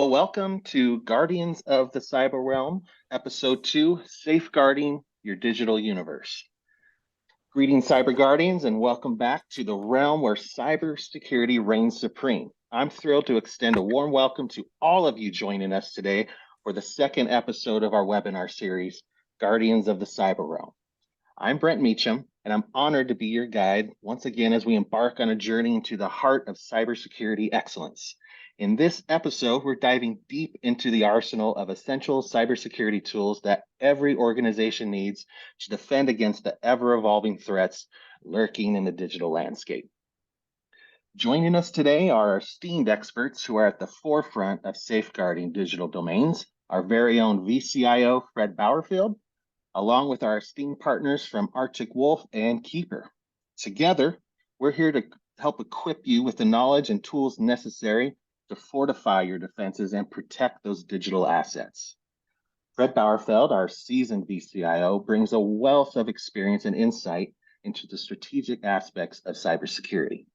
Well, welcome to Guardians of the Cyber Realm, Episode 2, Safeguarding Your Digital Universe. Greetings, Cyber Guardians, and welcome back to the realm where cybersecurity reigns supreme. I'm thrilled to extend a warm welcome to all of you joining us today for the second episode of our webinar series, Guardians of the Cyber Realm. I'm Brent Meacham, and I'm honored to be your guide once again as we embark on a journey into the heart of cybersecurity excellence. In this episode, we're diving deep into the arsenal of essential cybersecurity tools that every organization needs to defend against the ever-evolving threats lurking in the digital landscape. Joining us today are our esteemed experts who are at the forefront of safeguarding digital domains, our very own VCIO, Fred Bowerfield, along with our esteemed partners from Arctic Wolf and Keeper. Together, we're here to help equip you with the knowledge and tools necessary to fortify your defenses and protect those digital assets. Fred Bowerfield, our seasoned VCIO, brings a wealth of experience and insight into the strategic aspects of cybersecurity.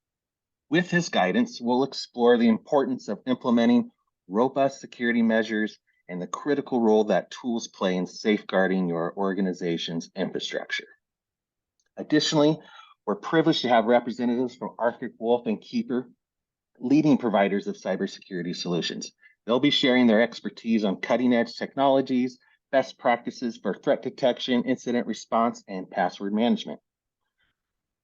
With his guidance, we'll explore the importance of implementing robust security measures and the critical role that tools play in safeguarding your organization's infrastructure. Additionally, we're privileged to have representatives from Arctic Wolf and Keeper, leading providers of cybersecurity solutions. They'll be sharing their expertise on cutting-edge technologies, best practices for threat detection, incident response, and password management.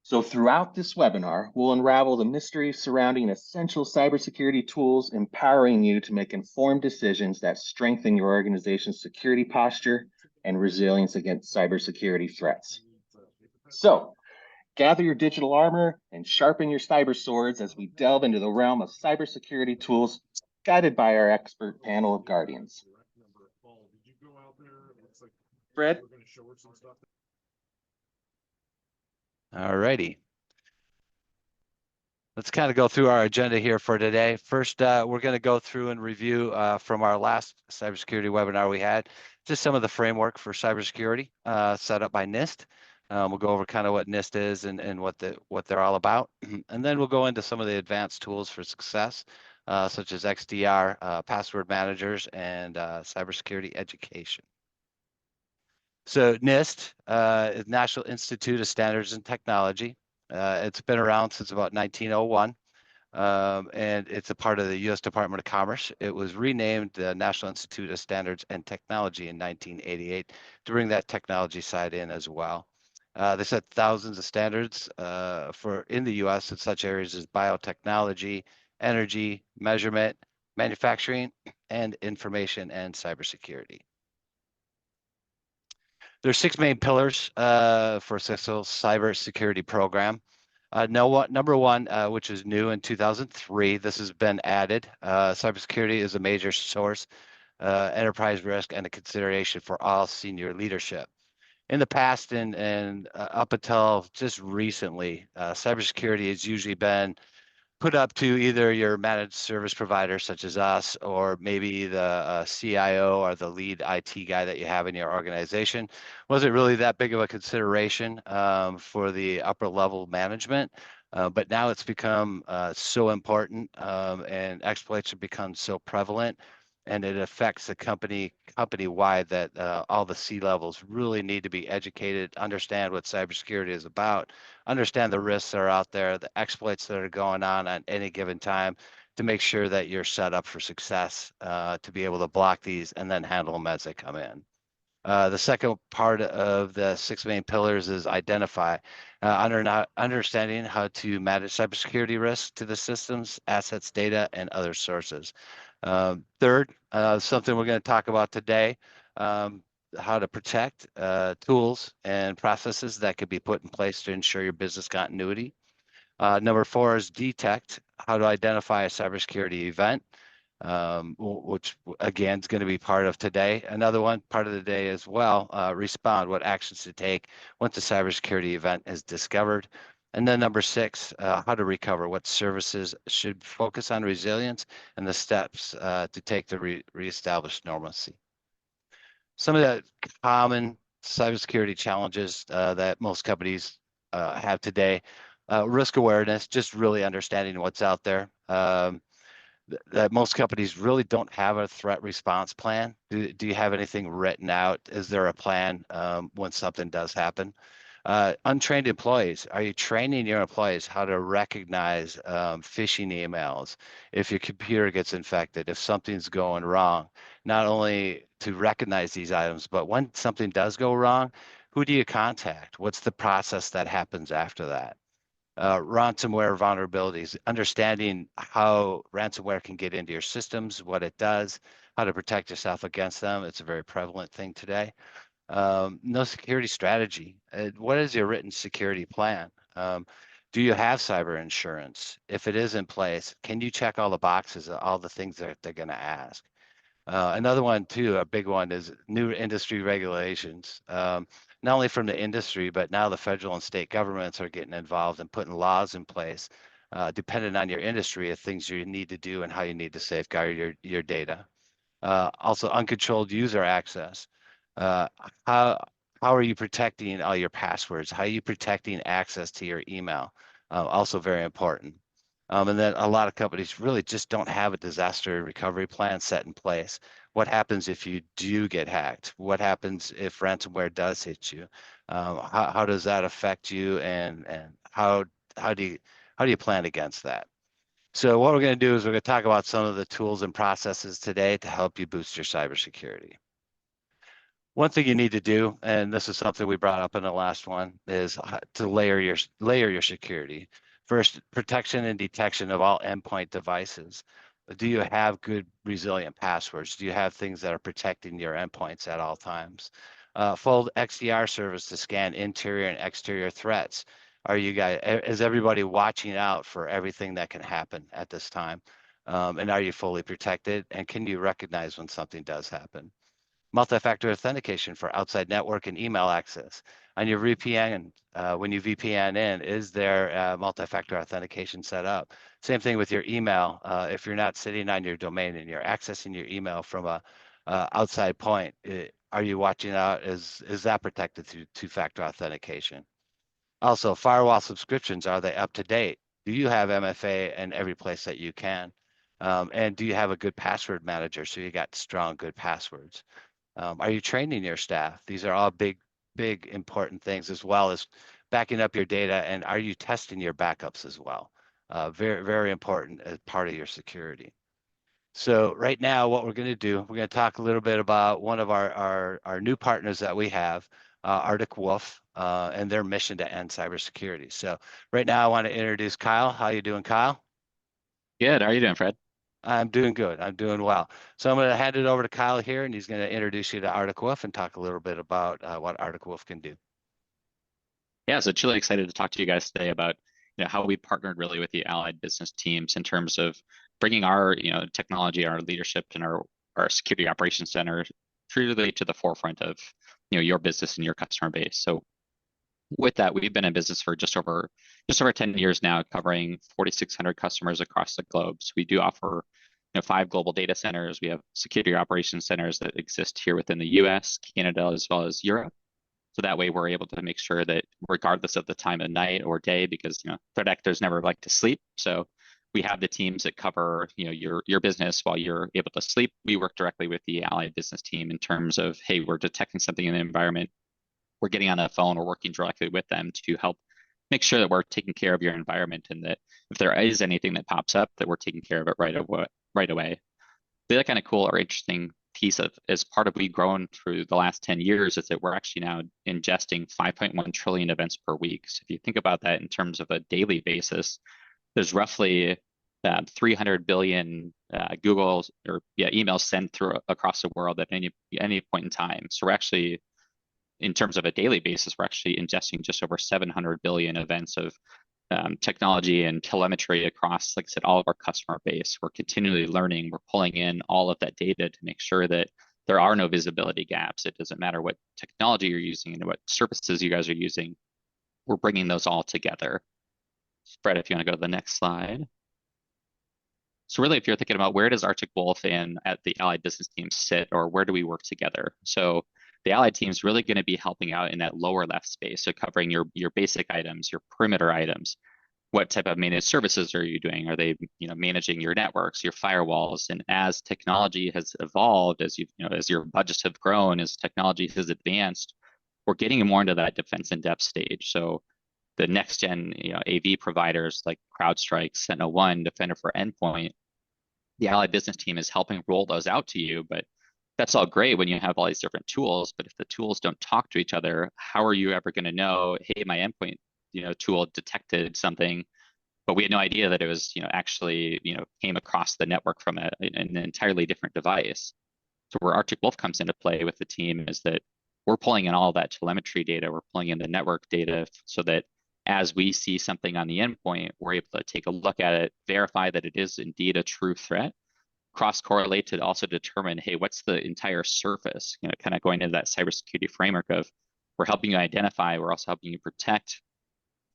So throughout this webinar, we'll unravel the mysteries surrounding essential cybersecurity tools, empowering you to make informed decisions that strengthen your organization's security posture and resilience against cybersecurity threats. So gather your digital armor and sharpen your cyber swords as we delve into the realm of cybersecurity tools, guided by our expert panel of guardians. Fred? All righty. Let's kind of go through our agenda here for today. First, we're going to go through and review from our last cybersecurity webinar we had, just some of the framework for cybersecurity set up by NIST. We'll go over kind of what NIST is and what they're all about. And then we'll go into some of the advanced tools for success, such as XDR, password managers, and cybersecurity education. So NIST is National Institute of Standards and Technology. It's been around since about 1901, and it's a part of the U.S. Department of Commerce. It was renamed the National Institute of Standards and Technology in 1988 to bring that technology side in as well. They set thousands of standards in the U.S. in such areas as biotechnology, energy, measurement, manufacturing, and information and cybersecurity. There's 6 main pillars for a successful cybersecurity program. Number one, which is new in 2003, this has been added. Cybersecurity is a major source, enterprise risk, and a consideration for all senior leadership. In the past and up until just recently, cybersecurity has usually been put up to either your managed service provider, such as us, or maybe the CIO or the lead IT guy that you have in your organization. Wasn't really that big of a consideration for the upper level management, but now it's become so important, and exploits have become so prevalent, and it affects the company-wide that all the C-levels really need to be educated, understand what cybersecurity is about, understand the risks that are out there, the exploits that are going on any given time, to make sure that you're set up for success to be able to block these and then handle them as they come in. The second part of the 6 main pillars is identify, understanding how to manage cybersecurity risks to the systems, assets, data, and other sources. Third, something we're going to talk about today, how to protect tools and processes that could be put in place to ensure your business continuity. Number 4 is detect, how to identify a cybersecurity event, which again is going to be part of today. Another one, part of the day as well, respond, what actions to take once a cybersecurity event is discovered. And then number 6, how to recover, what services should focus on resilience, and the steps to take to reestablish normalcy. Some of the common cybersecurity challenges that most companies have today, risk awareness, just really understanding what's out there. that most companies really don't have a threat response plan. Do you have anything written out? Is there a plan when something does happen? Untrained employees, are you training your employees how to recognize phishing emails if your computer gets infected, if something's going wrong, not only to recognize these items, but when something does go wrong, who do you contact? What's the process that happens after that? Ransomware vulnerabilities, understanding how ransomware can get into your systems, what it does, how to protect yourself against them. It's a very prevalent thing today. No security strategy. What is your written security plan? Do you have cyber insurance? If it is in place, can you check all the boxes, all the things that they're going to ask? Another one too, a big one is new industry regulations. Not only from the industry, but now the federal and state governments are getting involved and putting laws in place, depending on your industry, of things you need to do and how you need to safeguard your data. Also, uncontrolled user access. Uh, how how are you protecting all your passwords? How are you protecting access to your email? Also very important. And then a lot of companies really just don't have a disaster recovery plan set in place. What happens if you do get hacked? What happens if ransomware does hit you? How does that affect you? And how do you how do you plan against that? So what we're going to do is we're going to talk about some of the tools and processes today to help you boost your cybersecurity. One thing you need to do, and this is something we brought up in the last one, is to layer your security. First, protection and detection of all endpoint devices. Do you have good resilient passwords? Do you have things that are protecting your endpoints at all times? Full XDR service to scan interior and exterior threats. Is everybody watching out for everything that can happen at this time? And are you fully protected? And can you recognize when something does happen? Multi-factor authentication for outside network and email access. On your VPN, when you VPN in, is there multi-factor authentication set up? Same thing with your email. If you're not sitting on your domain and you're accessing your email from a outside point, are you watching out? Is that protected through two-factor authentication? Also, firewall subscriptions, are they up to date? Do you have MFA in every place that you can? And do you have a good password manager so you got strong, good passwords? Are you training your staff? These are all big important things, as well as backing up your data. And are you testing your backups as well? Very important as part of your security. So right now, what we're going to do, we're going to talk a little bit about one of our new partners that we have, Arctic Wolf, and their mission to end cybersecurity. So right now, I want to introduce Kyle. How you doing, Kyle? Good. How are you doing, Fred? I'm doing good. I'm doing well. So I'm going to hand it over to Kyle here, and he's going to introduce you to Arctic Wolf and talk a little bit about what Arctic Wolf can do. Yeah, so truly excited to talk to you guys today about how we partnered really with the allied business teams in terms of bringing our technology, our leadership, and our security operations center truly to the forefront of your business and your customer base. So with that, we've been in business for just over 10 years now, covering 4,600 customers across the globe. So we do offer 5 global data centers. We have security operations centers that exist here within the US, Canada, as well as Europe. So that way we're able to make sure that regardless of the time of night or day, because threat actors never like to sleep. So we have the teams that cover your business while you're able to sleep. We work directly with the allied business team in terms of, hey, we're detecting something in the environment. We're getting on the phone or working directly with them to help make sure that we're taking care of your environment, and that if there is anything that pops up, that we're taking care of it right away. The other kind of cool or interesting piece of as part of we've grown through the last 10 years is that we're actually now ingesting 5.1 trillion events per week. So if you think about that in terms of a daily basis, there's roughly 300 billion emails sent through across the world at any point in time. So we're actually, in terms of a daily basis, we're actually ingesting just over 700 billion events of technology and telemetry across, like I said, all of our customer base. We're continually learning. We're pulling in all of that data to make sure that there are no visibility gaps. It doesn't matter what technology you're using and what services you guys are using. We're bringing those all together. Fred, if you want to go to the next slide. So really, if you're thinking about where does Arctic Wolf and at the Allied business team sit, or where do we work together? So the Allied team is really going to be helping out in that lower left space, so covering your basic items, your perimeter items. what type of managed services are you doing? Are they, managing your networks, your firewalls? And as technology has evolved, as as your budgets have grown, as technology has advanced, we're getting more into that defense in depth stage. So the next gen, AV providers like CrowdStrike, SentinelOne, Defender for Endpoint, the Allied business team is helping roll those out to you. But that's all great when you have all these different tools. But if the tools don't talk to each other, how are you ever going to know, hey, my endpoint, tool detected something, but we had no idea that it was, actually, came across the network from an entirely different device. So where Arctic Wolf comes into play with the team is that we're pulling in all that telemetry data, we're pulling in the network data so that as we see something on the endpoint, we're able to take a look at it, verify that it is indeed a true threat, cross-correlate to also determine, hey, what's the entire surface? Kind of going into that cybersecurity framework of we're helping you identify, we're also helping you protect,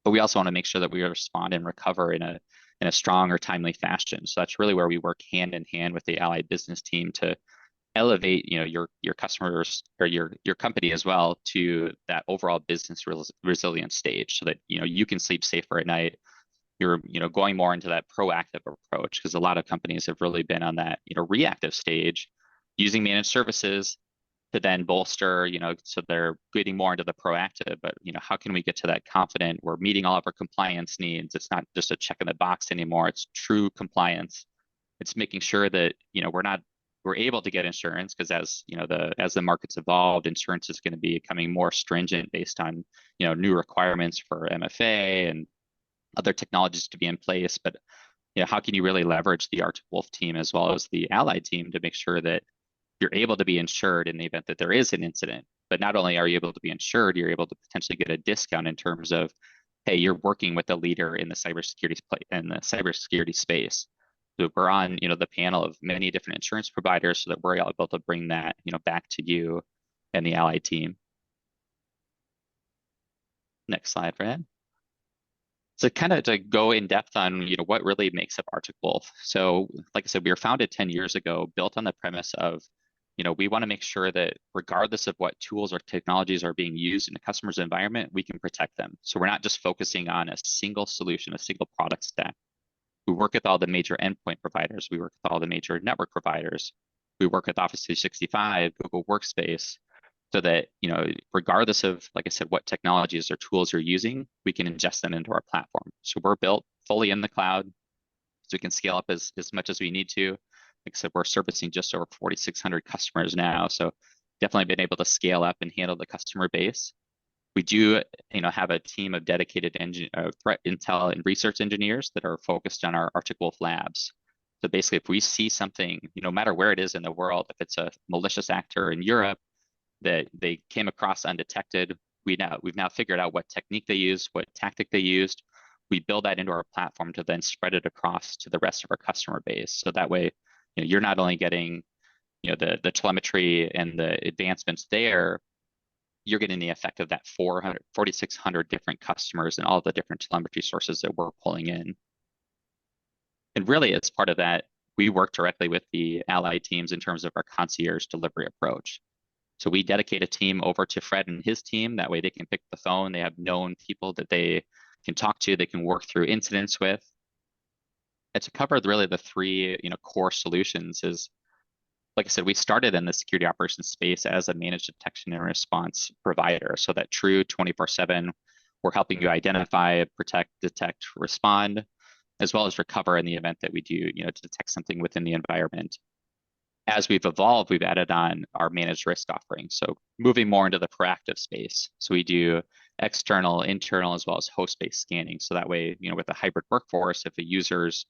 but we also want to make sure that we respond and recover in a strong or timely fashion. So that's really where we work hand in hand with the Allied business team to elevate your customers or your company as well to that overall business resilience stage, so that you can sleep safer at night. You're going more into that proactive approach, because a lot of companies have really been on that reactive stage, using managed services to then bolster, so they're getting more into the proactive. But how can we get to that confident we're meeting all of our compliance needs? It's not just a check in the box anymore, it's true compliance. It's making sure that we're able to get insurance, because as the markets evolved, insurance is going to be becoming more stringent based on new requirements for MFA and other technologies to be in place. But how can you really leverage the Arctic Wolf team as well as the Allied team to make sure that you're able to be insured in the event that there is an incident? But not only are you able to be insured, you're able to potentially get a discount in terms of, hey, you're working with a leader in the cybersecurity space. So we're on the panel of many different insurance providers, so that we're able to bring that back to you and the Allied team. Next slide, Brad. So kind of to go in depth on what really makes up Arctic Wolf. So like I said, we were founded 10 years ago, built on the premise of we want to make sure that regardless of what tools or technologies are being used in the customer's environment, we can protect them. So we're not just focusing on a single solution, a single product stack. We work with all the major endpoint providers. We work with all the major network providers. We work with Office 365, Google Workspace, so that, regardless of, like I said, what technologies or tools you're using, we can ingest them into our platform. So we're built fully in the cloud, so we can scale up as much as we need to. Like I said, we're servicing just over 4,600 customers now. So definitely been able to scale up and handle the customer base. We do, have a team of dedicated threat intel and research engineers that are focused on our Arctic Wolf labs. So basically, if we see something, no matter where it is in the world, if it's a malicious actor in Europe that they came across undetected, we've now figured out what technique they used, what tactic they used. We build that into our platform to then spread it across to the rest of our customer base. So that way, you're not only getting, the telemetry and the advancements there, you're getting the effect of that 4,600 different customers and all the different telemetry sources that we're pulling in. And really, as part of that, we work directly with the Allied teams in terms of our concierge delivery approach. So we dedicate a team over to Fred and his team. That way they can pick the phone. They have known people that they can talk to, they can work through incidents with. And to cover really the three core solutions is, like I said, we started in the security operations space as a managed detection and response provider. So that true 24/7, we're helping you identify, protect, detect, respond, as well as recover in the event that we do, to detect something within the environment. As we've evolved, we've added on our managed risk offering. So moving more into the proactive space. So we do external, internal, as well as host-based scanning. So that way, with a hybrid workforce, if a user's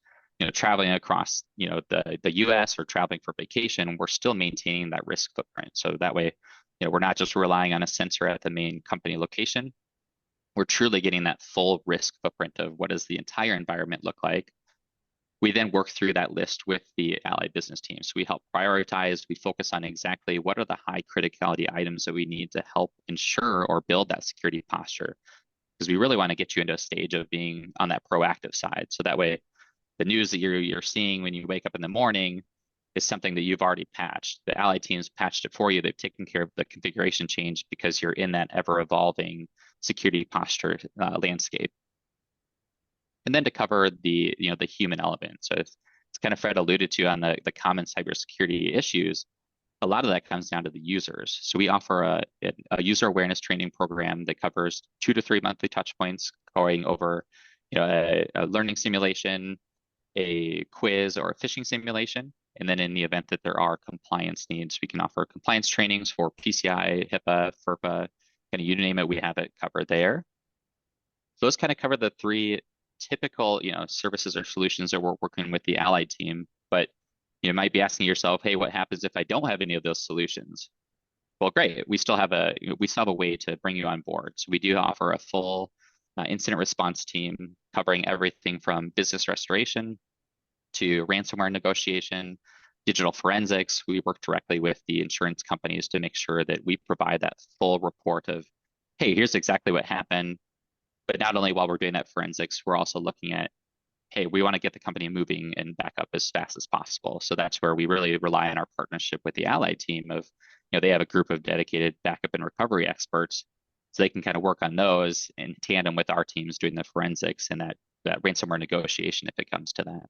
traveling across, the US or traveling for vacation, we're still maintaining that risk footprint. So that way, we're not just relying on a sensor at the main company location. We're truly getting that full risk footprint of what does the entire environment look like. We then work through that list with the Allied business team. So we help prioritize, we focus on exactly what are the high criticality items that we need to help ensure or build that security posture. Because we really want to get you into a stage of being on that proactive side. So that way, the news that you're seeing when you wake up in the morning is something that you've already patched. The Allied team's patched it for you. They've taken care of the configuration change because you're in that ever evolving security posture landscape. and then to cover the the human element. So it's kind of Fred alluded to on the common cybersecurity issues. A lot of that comes down to the users. So we offer a user awareness training program that covers 2 to 3 monthly touch points going over a learning simulation, a quiz, or a phishing simulation. And then in the event that there are compliance needs, we can offer compliance trainings for PCI, HIPAA, FERPA, kind of you name it, we have it covered there. So those kind of cover the three typical, services or solutions that we're working with the Allied team. But you might be asking yourself, hey, what happens if I don't have any of those solutions? Well, great. We still have a way to bring you on board. So we do offer a full incident response team covering everything from business restoration to ransomware negotiation, digital forensics. We work directly with the insurance companies to make sure that we provide that full report of, hey, here's exactly what happened. But not only while we're doing that forensics, we're also looking at, hey, we want to get the company moving and back up as fast as possible. So that's where we really rely on our partnership with the Allied team of, they have a group of dedicated backup and recovery experts. So they can kind of work on those in tandem with our teams doing the forensics and that ransomware negotiation if it comes to that.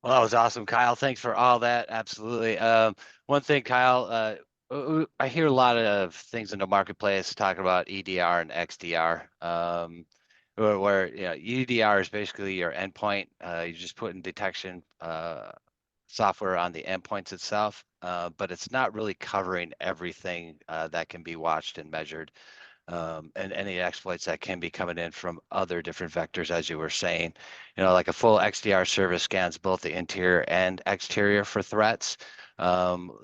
Well, that was awesome, Kyle. Thanks for all that. Absolutely. One thing, Kyle, I hear a lot of things in the marketplace talking about EDR and XDR, where EDR is basically your endpoint. You just put in detection software on the endpoints itself, but it's not really covering everything that can be watched and measured. And any exploits that can be coming in from other different vectors, as you were saying. Like a full XDR service scans both the interior and exterior for threats,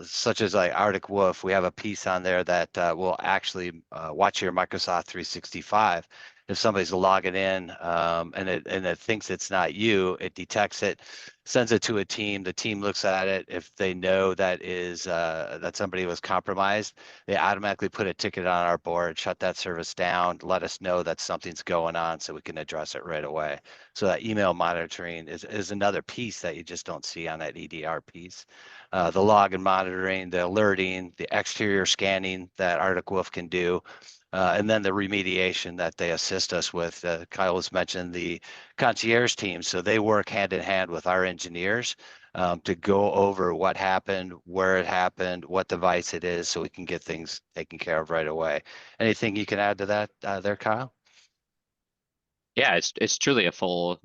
such as like Arctic Wolf. We have a piece on there that will actually watch your Microsoft 365. If somebody's logging in and it thinks it's not you, it detects it, sends it to a team. The team looks at it. If they know that somebody was compromised, they automatically put a ticket on our board, shut that service down, let us know that something's going on so we can address it right away. So that email monitoring is another piece that you just don't see on that EDR piece. The log and monitoring, the alerting, the exterior scanning that Arctic Wolf can do. And then the remediation that they assist us with. Kyle has mentioned the concierge team. So they work hand in hand with our engineers to go over what happened, where it happened, what device it is, so we can get things taken care of right away. Anything you can add to that there, Kyle? Yeah, it's truly a full,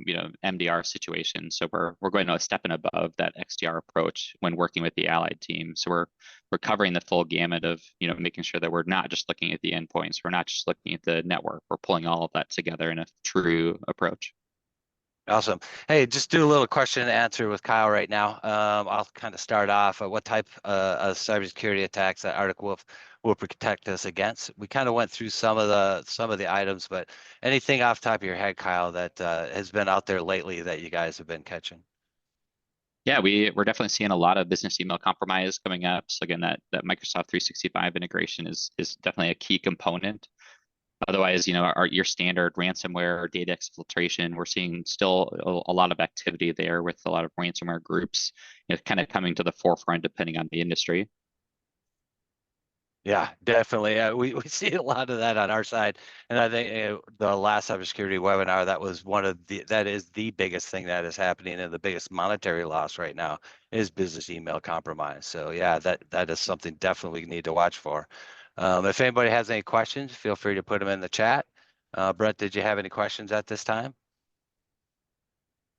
MDR situation. So we're going a step and above that XDR approach when working with the Allied team. So we're covering the full gamut of, making sure that we're not just looking at the endpoints, we're not just looking at the network, we're pulling all of that together in a true approach. Awesome. Hey, just do a little question and answer with Kyle right now. I'll kind of start off. What type of cybersecurity attacks that Arctic Wolf will protect us against? We kind of went through some of the items, but anything off the top of your head, Kyle, that has been out there lately that you guys have been catching? Yeah, we're definitely seeing a lot of business email compromise coming up. So again, that Microsoft 365 integration is definitely a key component. Otherwise, your standard ransomware or data exfiltration, we're seeing still a lot of activity there with a lot of ransomware groups, kind of coming to the forefront depending on the industry. Yeah, definitely. We see a lot of that on our side, and I think the last cybersecurity webinar, that is the biggest thing that is happening, and the biggest monetary loss right now is business email compromise. So yeah, that is something definitely we need to watch for. If anybody has any questions, feel free to put them in the chat. Brett, did you have any questions at this time?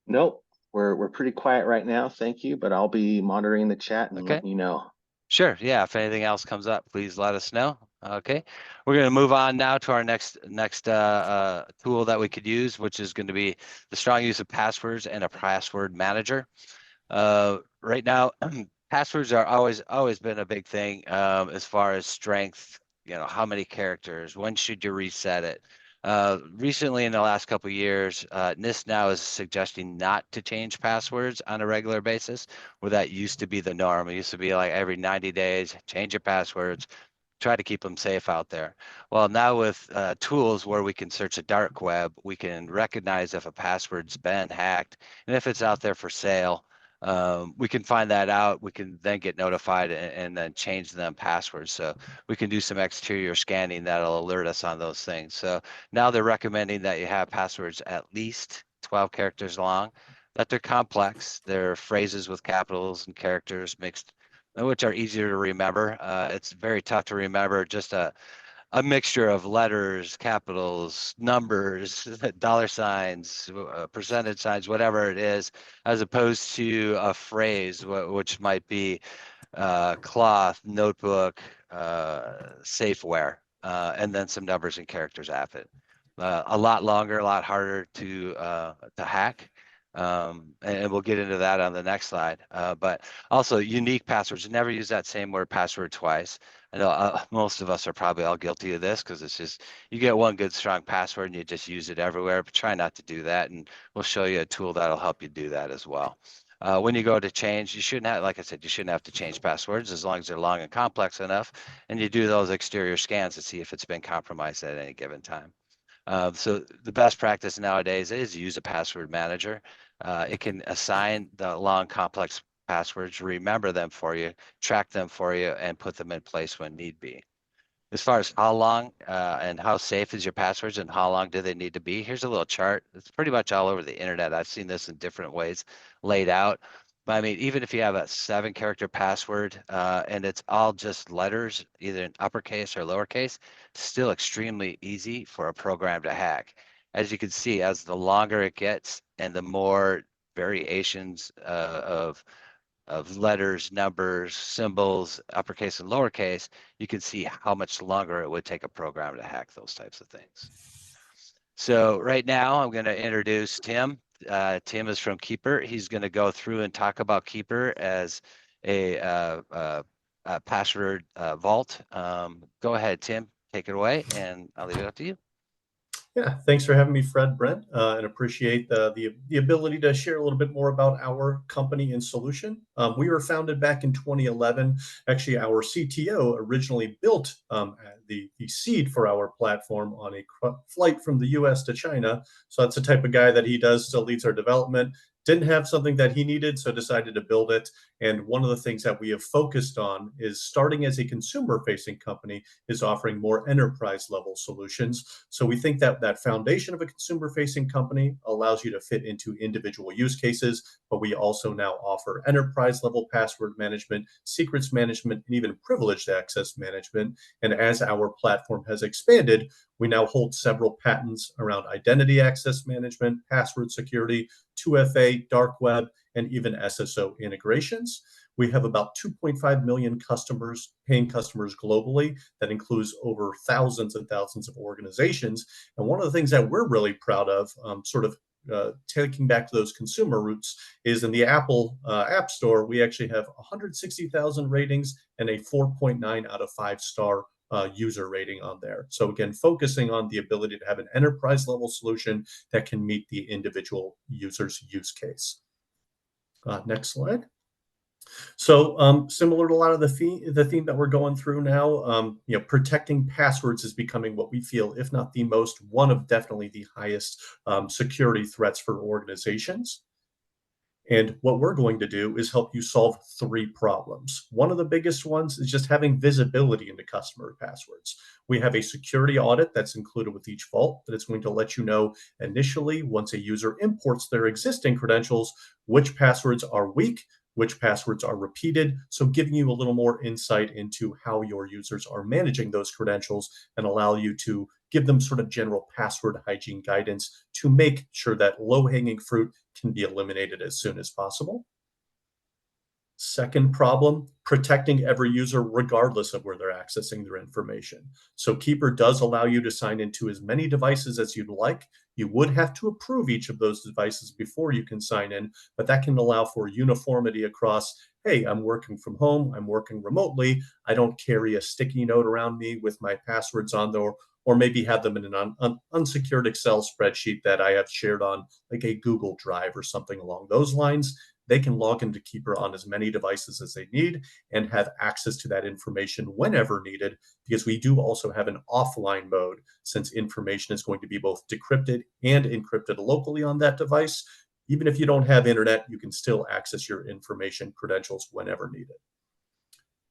Nope, we're pretty quiet right now. Thank you, but I'll be monitoring the chat and Okay. letting you know. Sure. Yeah. If anything else comes up, please let us know. Okay. We're going to move on now to our next tool that we could use, which is going to be the strong use of passwords and a password manager. Right now, passwords are always been a big thing as far as strength. How many characters? When should you reset it? Recently, in the last couple of years, NIST now is suggesting not to change passwords on a regular basis, where that used to be the norm. It used to be like every 90 days, change your passwords, try to keep them safe out there. Well, now with tools where we can search the dark web, we can recognize if a password's been hacked and if it's out there for sale. we can find that out. We can then get notified and then change them passwords. So we can do some exterior scanning that'll alert us on those things. So now they're recommending that you have passwords at least 12 characters long, that they're complex. They're phrases with capitals and characters mixed, which are easier to remember. It's very tough to remember just a mixture of letters, capitals, numbers, dollar signs, percentage signs, whatever it is, as opposed to a phrase, which might be cloth, notebook, safeware, and then some numbers and characters after it. A lot longer, a lot harder to hack. And we'll get into that on the next slide. But also unique passwords. Never use that same word password twice. I know most of us are probably all guilty of this because it's just you get one good strong password and you just use it everywhere. But try not to do that, and we'll show you a tool that'll help you do that as well. When you go to change, you shouldn't have, like I said, you shouldn't have to change passwords as long as they're long and complex enough, and you do those exterior scans to see if it's been compromised at any given time. So the best practice nowadays is use a password manager. It can assign the long, complex passwords, remember them for you, track them for you, and put them in place when need be. As far as how long and how safe is your passwords and how long do they need to be, here's a little chart. It's pretty much all over the internet. I've seen this in different ways laid out. But I mean, even if you have a 7-character password and it's all just letters, either in uppercase or lowercase, still extremely easy for a program to hack. As you can see, as the longer it gets and the more variations of letters, numbers, symbols, uppercase and lowercase, you can see how much longer it would take a program to hack those types of things. So right now I'm going to introduce Tim. Tim is from Keeper. He's going to go through and talk about Keeper as a password vault. Go ahead, Tim, take it away, and I'll leave it up to you. Yeah, thanks for having me, Fred, Brent, and appreciate the ability to share a little bit more about our company and solution. We were founded back in 2011. Actually, our CTO originally built the seed for our platform on a flight from the US to China. So that's the type of guy that he does, still leads our development. Didn't have something that he needed, so decided to build it. And one of the things that we have focused on is starting as a consumer-facing company is offering more enterprise-level solutions. So we think that that foundation of a consumer-facing company allows you to fit into individual use cases, but we also now offer enterprise-level password management, secrets management, and even privileged access management. And as our platform has expanded, we now hold several patents around identity access management, password security, 2FA, dark web, and even SSO integrations. We have about 2.5 million customers, paying customers globally. That includes over thousands and thousands of organizations. And one of the things that we're really proud of, taking back to those consumer roots, is in the Apple App Store, we actually have 160,000 ratings and a 4.9 out of 5-star user rating on there. So again, focusing on the ability to have an enterprise level solution that can meet the individual user's use case. Next slide. So similar to a lot of the theme that we're going through now, protecting passwords is becoming what we feel, if not the most, one of definitely the highest security threats for organizations. And what we're going to do is help you solve 3 problems. One of the biggest ones is just having visibility into customer passwords. We have a security audit that's included with each vault that it's going to let you know initially, once a user imports their existing credentials, which passwords are weak, which passwords are repeated. So giving you a little more insight into how your users are managing those credentials and allow you to give them sort of general password hygiene guidance to make sure that low-hanging fruit can be eliminated as soon as possible. Second problem, protecting every user regardless of where they're accessing their information. So Keeper does allow you to sign into as many devices as you'd like. You would have to approve each of those devices before you can sign in, but that can allow for uniformity across, hey, I'm working from home, I'm working remotely, I don't carry a sticky note around me with my passwords on there, or maybe have them in an unsecured Excel spreadsheet that I have shared on like a Google Drive or something along those lines. They can log into Keeper on as many devices as they need and have access to that information whenever needed, because we do also have an offline mode, since information is going to be both decrypted and encrypted locally on that device. Even if you don't have internet, you can still access your information credentials whenever needed.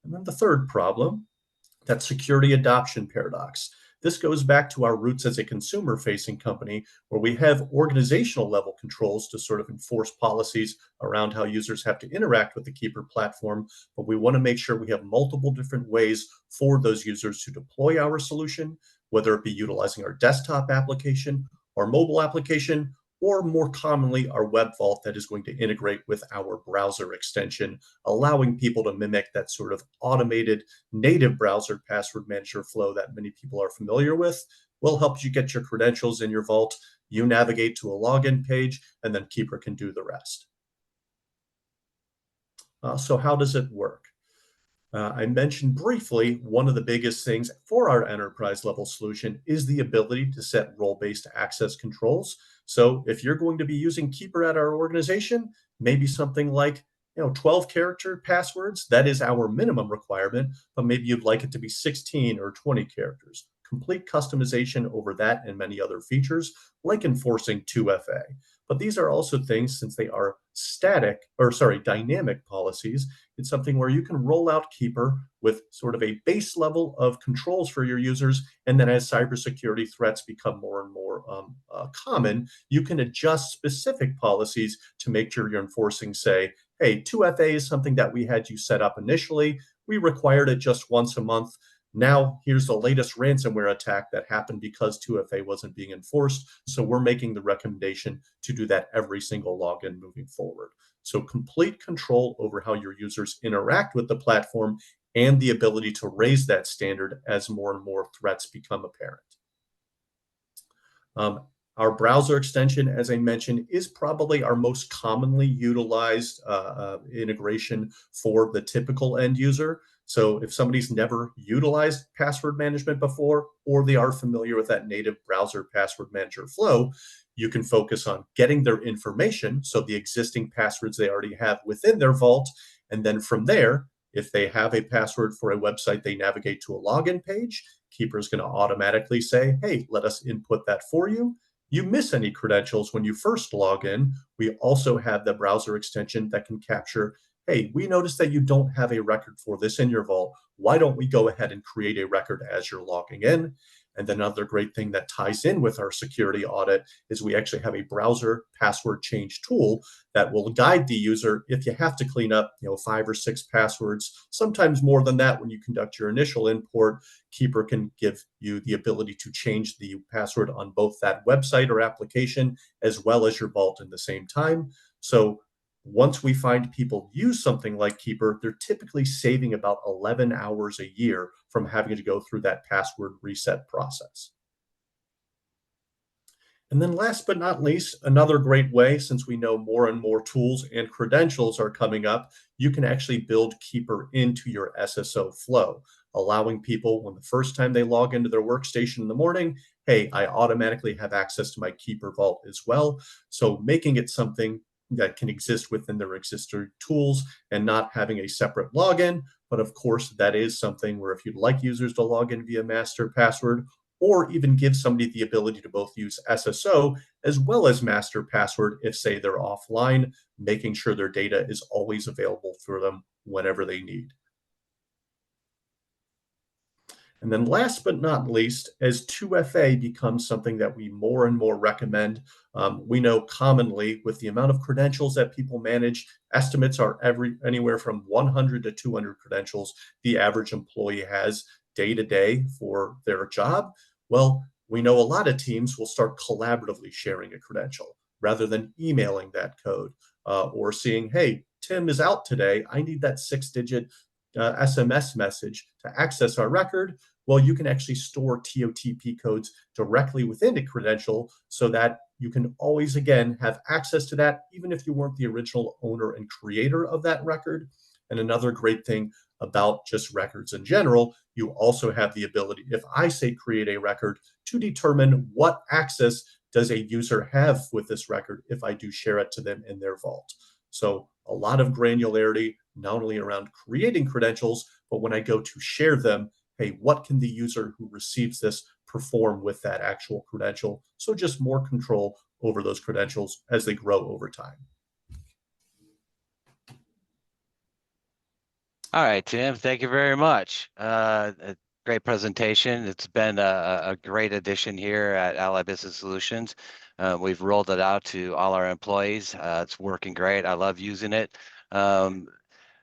And then the third problem, that security adoption paradox. This goes back to our roots as a consumer-facing company, where we have organizational level controls to sort of enforce policies around how users have to interact with the Keeper platform, but we want to make sure we have multiple different ways for those users to deploy our solution, whether it be utilizing our desktop application, our mobile application, or more commonly, our web vault that is going to integrate with our browser extension, allowing people to mimic that sort of automated native browser password manager flow that many people are familiar with. Will help you get your credentials in your vault. You navigate to a login page, and then Keeper can do the rest. So how does it work? I mentioned briefly one of the biggest things for our enterprise level solution is the ability to set role-based access controls. So if you're going to be using Keeper at our organization, maybe something like 12 character passwords, that is our minimum requirement, but maybe you'd like it to be 16 or 20 characters. Complete customization over that and many other features, like enforcing 2FA. But these are also things, since they are dynamic policies, it's something where you can roll out Keeper with sort of a base level of controls for your users. And then as cybersecurity threats become more and more common, you can adjust specific policies to make sure you're enforcing, say, hey, 2FA is something that we had you set up initially. We required it just once a month. Now, here's the latest ransomware attack that happened because 2FA wasn't being enforced. So we're making the recommendation to do that every single login moving forward. So complete control over how your users interact with the platform and the ability to raise that standard as more and more threats become apparent. Our browser extension, as I mentioned, is probably our most commonly utilized integration for the typical end user. So if somebody's never utilized password management before, or they are familiar with that native browser password manager flow, you can focus on getting their information, so the existing passwords they already have within their vault. And then from there, if they have a password for a website, they navigate to a login page, Keeper is going to automatically say, hey, let us input that for you. You miss any credentials when you first log in, we also have the browser extension that can capture, hey, we noticed that you don't have a record for this in your vault. Why don't we go ahead and create a record as you're logging in? And then another great thing that ties in with our security audit is we actually have a browser password change tool that will guide the user if you have to clean up 5 or 6 passwords, sometimes more than that when you conduct your initial import. Keeper can give you the ability to change the password on both that website or application as well as your vault in the same time. So once we find people use something like Keeper, they're typically saving about 11 hours a year from having to go through that password reset process. And then last but not least, another great way, since we know more and more tools and credentials are coming up, you can actually build Keeper into your SSO flow, allowing people when the first time they log into their workstation in the morning, hey, I automatically have access to my Keeper vault as well. So making it something that can exist within their existing tools and not having a separate login. But of course, that is something where if you'd like users to log in via master password, or even give somebody the ability to both use SSO as well as master password if, say, they're offline, making sure their data is always available for them whenever they need. And then last but not least, as 2FA becomes something that we more and more recommend, we know commonly with the amount of credentials that people manage, estimates are anywhere from 100 to 200 credentials the average employee has day to day for their job. Well, we know a lot of teams will start collaboratively sharing a credential rather than emailing that code or seeing, hey, Tim is out today. I need that 6-digit SMS message to access our record. Well, you can actually store TOTP codes directly within a credential so that you can always, again, have access to that, even if you weren't the original owner and creator of that record. And another great thing about just records in general, you also have the ability, if I say create a record, to determine what access does a user have with this record if I do share it to them in their vault. So a lot of granularity, not only around creating credentials, but when I go to share them, hey, what can the user who receives this perform with that actual credential? So just more control over those credentials as they grow over time. All right, Tim, thank you very much. A great presentation. It's been a great addition here at Ally Business Solutions. We've rolled it out to all our employees. It's working great. I love using it.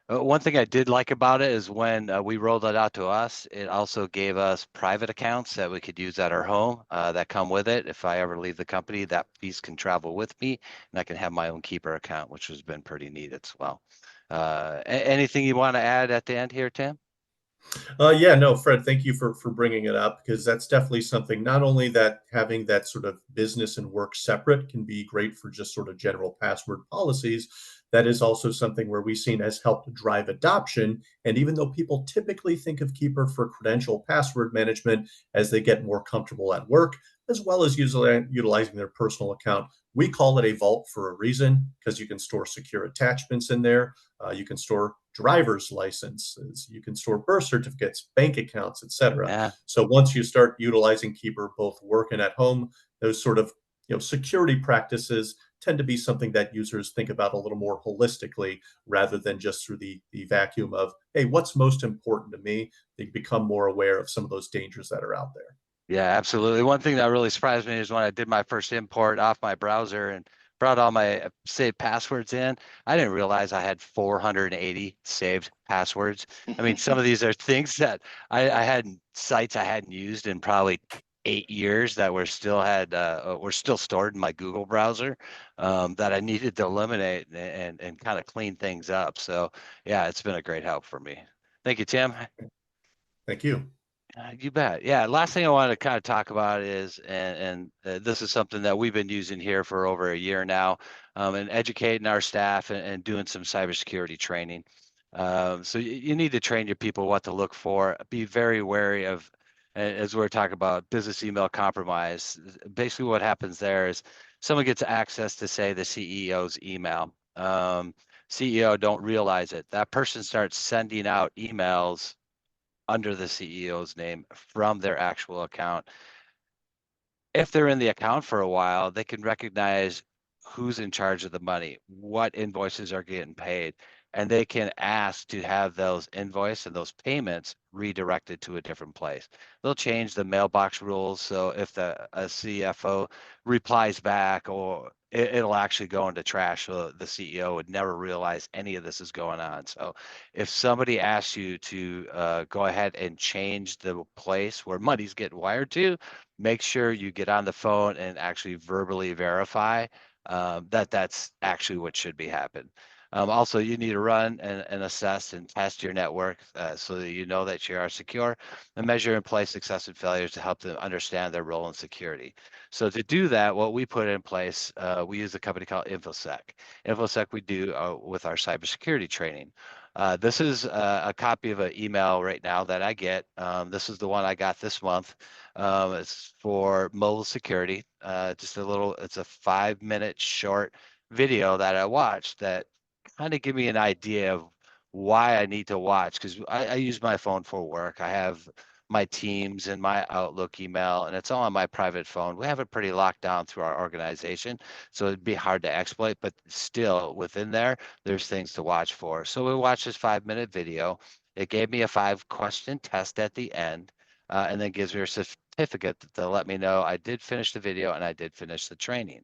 One thing I did like about it is when we rolled it out to us, it also gave us private accounts that we could use at our home that come with it. If I ever leave the company, that piece can travel with me, and I can have my own keeper account, which has been pretty neat as well. Anything you want to add at the end here, Tim? Yeah, no, Fred, thank you for bringing it up, because that's definitely something, not only that having that sort of business and work separate can be great for just sort of general password policies, that is also something where we've seen has helped drive adoption. And even though people typically think of Keeper for credential password management as they get more comfortable at work, as well as utilizing their personal account, we call it a vault for a reason, because you can store secure attachments in there. You can store driver's licenses, you can store birth certificates, bank accounts, etc. Yeah. So once you start utilizing Keeper both work and at home, those sort of security practices tend to be something that users think about a little more holistically, rather than just through the vacuum of, hey, what's most important to me? They become more aware of some of those dangers that are out there. Yeah, absolutely. One thing that really surprised me is when I did my first import off my browser and brought all my saved passwords in, I didn't realize I had 480 saved passwords. I mean, some of these are things that I hadn't, sites I hadn't used in probably 8 years that were still stored in my Google browser, that I needed to eliminate and kind of clean things up. So yeah, it's been a great help for me. Thank you, Tim. Thank you. You bet. Yeah. Last thing I wanted to kind of talk about is, this is something that we've been using here for over a year now, and educating our staff and doing some cybersecurity training. So you need to train your people what to look for. Be very wary of, as we're talking about, business email compromise. Basically, what happens there is someone gets access to, say, the CEO's email. CEO don't realize it. That person starts sending out emails under the CEO's name from their actual account. If they're in the account for a while, they can recognize who's in charge of the money, what invoices are getting paid, and they can ask to have those invoice and those payments redirected to a different place. They'll change the mailbox rules, so if a CFO replies back, or it'll actually go into trash, so the CEO would never realize any of this is going on. So if somebody asks you to go ahead and change the place where money's getting wired to, make sure you get on the phone and actually verbally verify that that's actually what should be happening. Also, you need to run and assess and test your network so that you know that you are secure, and measure and place success and failures to help them understand their role in security. So to do that, what we put in place, we use a company called Infosec. Infosec we do with our cybersecurity training. This is a copy of an email right now that I get. This is the one I got this month. It's for mobile security. Just a little, it's a 5-minute short video that I watched that kind of give me an idea of why I need to watch, because I use my phone for work. I have my Teams and my Outlook email, and it's all on my private phone. We have it pretty locked down through our organization, so it'd be hard to exploit, but still within there, there's things to watch for. So we watched this 5-minute video. It gave me a 5-question test at the end, and then gives me a certificate to let me know I did finish the video and I did finish the training.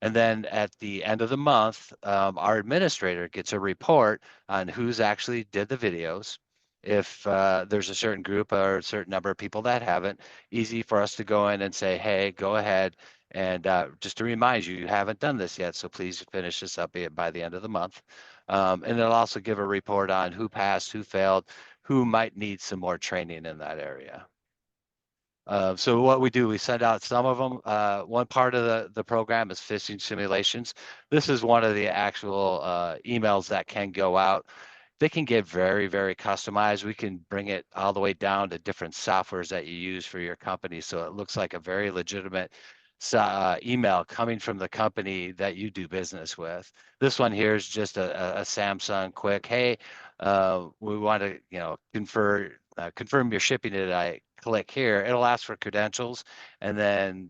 And then at the end of the month, our administrator gets a report on who's actually did the videos. If there's a certain group or a certain number of people that haven't, easy for us to go in and say, hey, go ahead. And just to remind you, you haven't done this yet, so please finish this up by the end of the month. And it'll also give a report on who passed, who failed, who might need some more training in that area. So what we do, we send out some of them. One part of the program is phishing simulations. This is one of the actual emails that can go out. They can get very, very customized. We can bring it all the way down to different softwares that you use for your company, so it looks like a very legitimate email coming from the company that you do business with. This one here is just a Samsung quick, hey, we want to confirm your shipping today. Click here, it'll ask for credentials, and then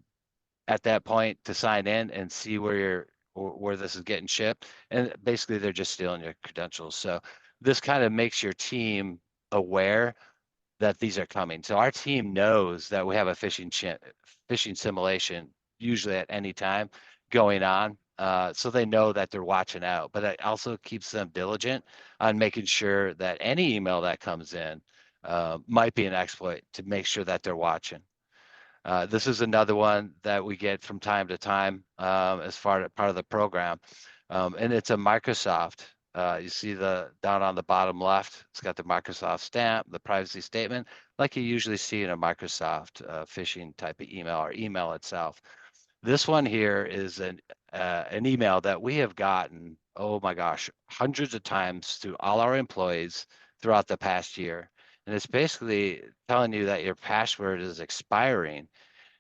at that point to sign in and see where this is getting shipped. And basically they're just stealing your credentials. So this kind of makes your team aware that these are coming. So our team knows that we have a phishing simulation usually at any time going on. So they know that they're watching out, but it also keeps them diligent on making sure that any email that comes in might be an exploit, to make sure that they're watching. This is another one that we get from time to time as part of the program. And it's a Microsoft. You see down on the bottom left, it's got the Microsoft stamp, the privacy statement, like you usually see in a Microsoft phishing type of email or email itself. This one here is an email that we have gotten, oh my gosh, hundreds of times through all our employees throughout the past year. And it's basically telling you that your password is expiring.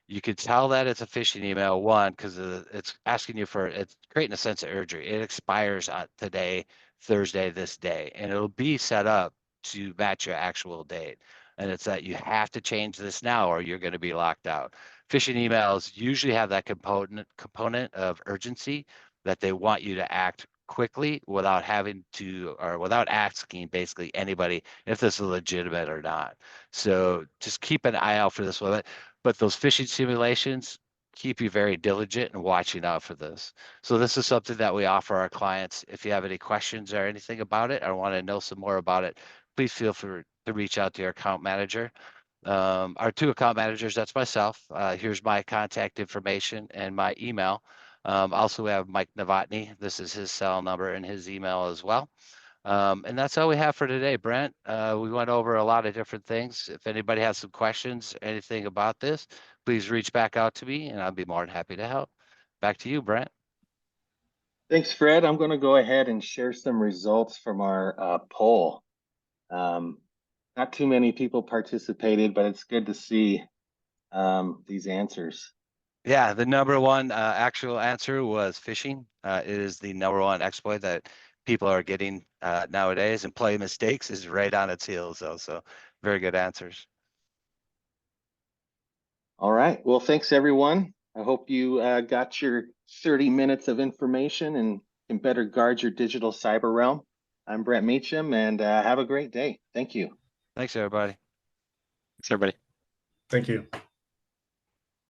You could tell that it's a phishing email, one, because it's asking you for, it's creating a sense of urgency. It expires on today, Thursday, this day, and it'll be set up to match your actual date. And it's that you have to change this now or you're going to be locked out. Phishing emails usually have that component of urgency, that they want you to act quickly without having to, or without asking basically anybody if this is legitimate or not. So just keep an eye out for this one. But those phishing simulations keep you very diligent and watching out for this. So this is something that we offer our clients. If you have any questions or anything about it, or want to know some more about it, please feel free to reach out to your account manager. Our two account managers, that's myself. Here's my contact information and my email. Also, we have Mike Novotny. This is his cell number and his email as well. And that's all we have for today, Brent. We went over a lot of different things. If anybody has some questions, anything about this, please reach back out to me and I'll be more than happy to help. Back to you, Brent. Thanks, Fred. I'm going to go ahead and share some results from our poll. Not too many people participated, but it's good to see these answers. Yeah, the number one actual answer was phishing. It is the number one exploit that people are getting nowadays. Employee mistakes is right on its heels, though. So very good answers. All right. Well, thanks, everyone. I hope you got your 30 minutes of information and can better guard your digital cyber realm. I'm Brent Meacham, and have a great day. Thank you. Thanks, everybody. Thanks, everybody. Thank you.